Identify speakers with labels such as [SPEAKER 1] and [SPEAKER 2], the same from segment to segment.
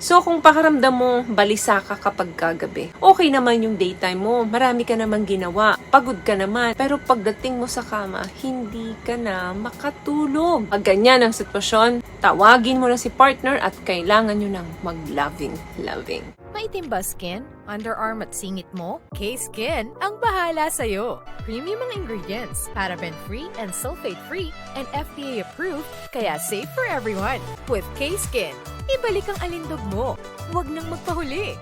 [SPEAKER 1] So kung pakaramdam mo balisa ka kapag kagabi, okay naman yung daytime mo, marami ka namang ginawa, pagod ka naman, pero pagdating mo sa kama, hindi ka na makatulog. Pag ganyan ang sitwasyon, tawagin mo na si partner at kailangan nyo ng mag-loving.
[SPEAKER 2] Maitim ba skin? Underarm at singit mo? K-Skin ang bahala sa'yo. Premium ang ingredients, paraben-free and sulfate-free, and FDA-approved, kaya safe for everyone. With K-Skin, ibalik ang alindog mo. Huwag nang magpahuli.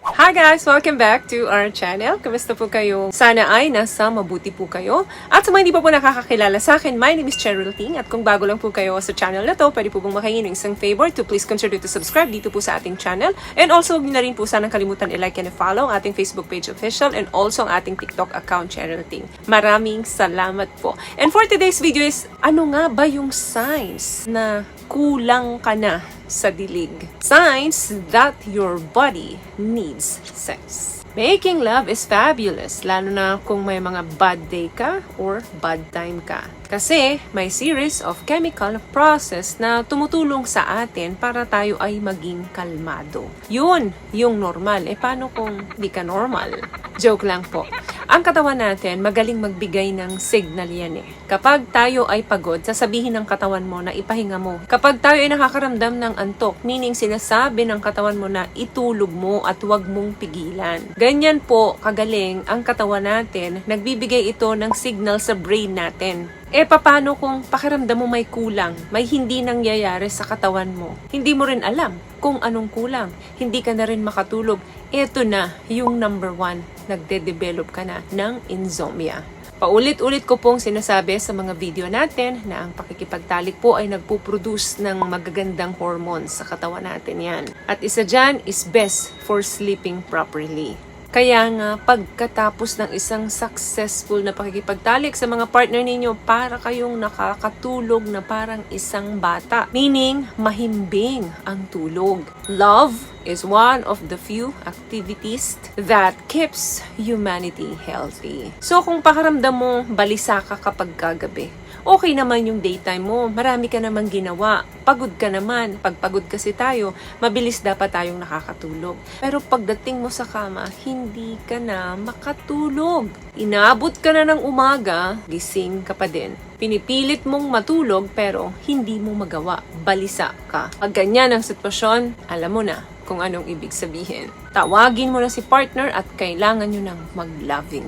[SPEAKER 1] Hi guys! Welcome back to our channel. Kamusta po kayo? Sana ay nasa mabuti po kayo. At sa mga hindi pa po nakakakilala sa akin, my name is Cheryl Ting. At kung bago lang po kayo sa channel na to, pwede po pong makahingi ng isang favor to please consider to subscribe dito po sa ating channel. And also, huwag niyo na rin po sanang kalimutan i-like and i-follow ang ating Facebook page official and also ang ating TikTok account, Cheryl Ting. Maraming salamat po. And for today's video is, ano nga ba yung signs na kulang ka na sa dilig? Signs that your body needs sex. Making love is fabulous, lalo na kung may mga bad day ka or bad time ka. Kasi may series of chemical process na tumutulong sa atin para tayo ay maging kalmado. Yun, yung normal. Paano kung di ka normal? Joke lang po. Ang katawan natin, magaling magbigay ng signal yan eh. Kapag tayo ay pagod, sasabihin ng katawan mo na ipahinga mo. Kapag tayo ay nakakaramdam ng antok, meaning sinasabi ng katawan mo na itulog mo at huwag mong pigilan. Ganyan po kagaling ang katawan natin, nagbibigay ito ng signal sa brain natin. Paano kung pakiramdam mo may kulang, may hindi nangyayari sa katawan mo? Hindi mo rin alam kung anong kulang. Hindi ka na rin makatulog. Ito na yung number 1. Nagde-develop ka na ng insomnia. Paulit-ulit ko pong sinasabi sa mga video natin na ang pakikipagtalik po ay nagpuproduce ng magagandang hormones sa katawan natin yan. At isa dyan is best for sleeping properly. Kaya nga, pagkatapos ng isang successful na pakikipagtalik sa mga partner ninyo, para kayong nakakatulog na parang isang bata. Meaning, mahimbing ang tulog. Love is one of the few activities that keeps humanity healthy. So, kung pakaramdam mo balisa ka kapag kagabi, okay naman yung daytime mo, marami ka namang ginawa, pagod ka naman. Pag pagod kasi tayo, mabilis dapat tayong nakakatulog. Pero pagdating mo sa kama, hindi ka na makatulog. Inaabot ka na ng umaga, gising ka pa din. Pinipilit mong matulog pero hindi mo magawa, balisa ka. Pag ganyan ang sitwasyon, alam mo na kung anong ibig sabihin. Tawagin mo na si partner at kailangan nyo ng mag-loving.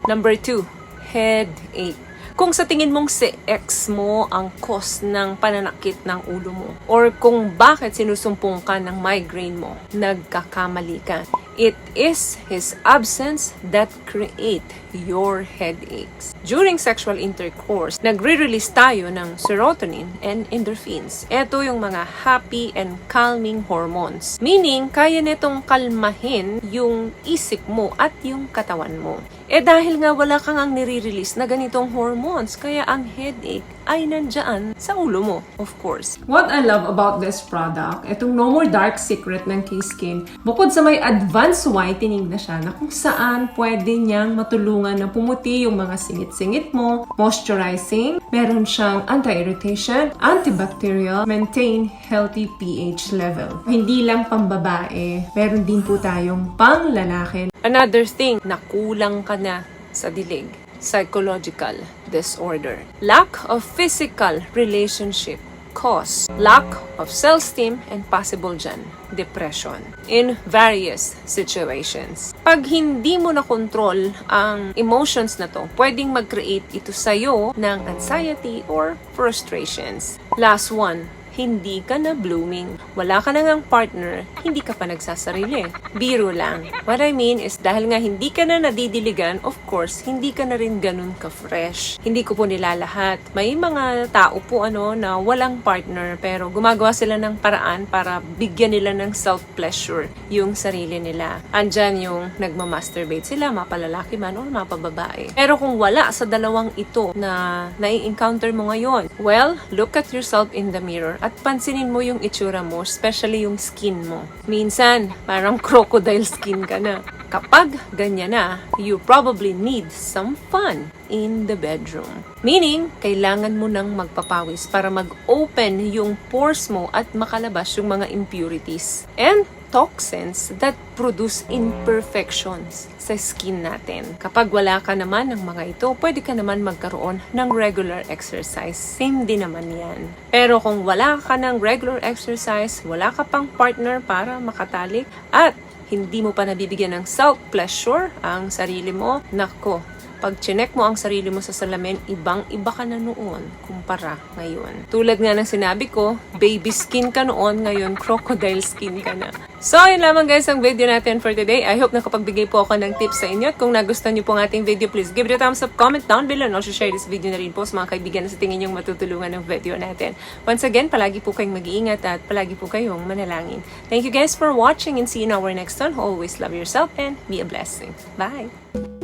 [SPEAKER 1] Number 2, headache. Kung sa tingin mong si ex mo ang cause ng pananakit ng ulo mo, or kung bakit sinusumpong ka ng migraine mo, nagkakamali ka. It is his absence that create your headaches. During sexual intercourse, nagre-release tayo ng serotonin and endorphins. Ito yung mga happy and calming hormones. Meaning, kaya nitong kalmahin yung isip mo at yung katawan mo. Dahil nga wala kang ang nire-release na ganitong hormones, kaya ang headache ay nandyan sa ulo mo, of course. What I love about this product, itong No More Dark Secret ng K-Skin, bukod sa may advanced whitening na siya, na kung saan pwede niyang matulungan na pumuti yung mga singit-singit mo, moisturizing, meron siyang anti-irritation, antibacterial, maintain healthy pH level. Hindi lang pambabae, meron din po tayong pang lalaki. Another thing, nakulang ka na sa dilig. Psychological disorder. Lack of physical relationship cause lack of self-esteem and possible dyan, depression in various situations. Pag hindi mo na control ang emotions na to, pwedeng mag-create ito sa'yo ng anxiety or frustrations. Last one, hindi ka na blooming. Wala ka na ngang partner, hindi ka pa nagsasarili. Biro lang. What I mean is dahil nga hindi ka na nadidiligan, of course, hindi ka na rin ganun ka-fresh. Hindi ko po nilalahat. May mga tao po na walang partner pero gumagawa sila ng paraan para bigyan nila ng self-pleasure yung sarili nila. Andyan yung nagmamasturbate sila, mapalalaki man o mapababae. Pero kung wala sa dalawang ito na nai-encounter mo ngayon, well, look at yourself in the mirror at pansinin mo yung itsura mo, especially yung skin mo. Minsan, parang crocodile skin ka na. Kapag ganyan na, you probably need some fun in the bedroom. Meaning, kailangan mo nang magpapawis para mag-open yung pores mo at makalabas yung mga impurities and toxins that produce imperfections sa skin natin. Kapag wala ka naman ng mga ito, pwede ka naman magkaroon ng regular exercise. Same din naman yan. Pero kung wala ka ng regular exercise, wala ka pang partner para makatalik, at hindi mo pa nabibigyan ng self-pleasure ang sarili mo, nako, pag chinek mo ang sarili mo sa salamin, ibang-iba ka na noon kumpara ngayon. Tulad nga ng sinabi ko, baby skin ka noon, ngayon crocodile skin ka na. So, yun lamang guys ang video natin for today. I hope nakapagbigay po ako ng tips sa inyo. At kung nagustuhan niyo po ang ating video, please give it a thumbs up, comment down below, and also share this video na rin po sa mga kaibigan na sa tingin yung matutulungan ng video natin. Once again, palagi po kayong mag-iingat at palagi po kayong manalangin. Thank you guys for watching and see you in our next one. Always love yourself and be a blessing. Bye!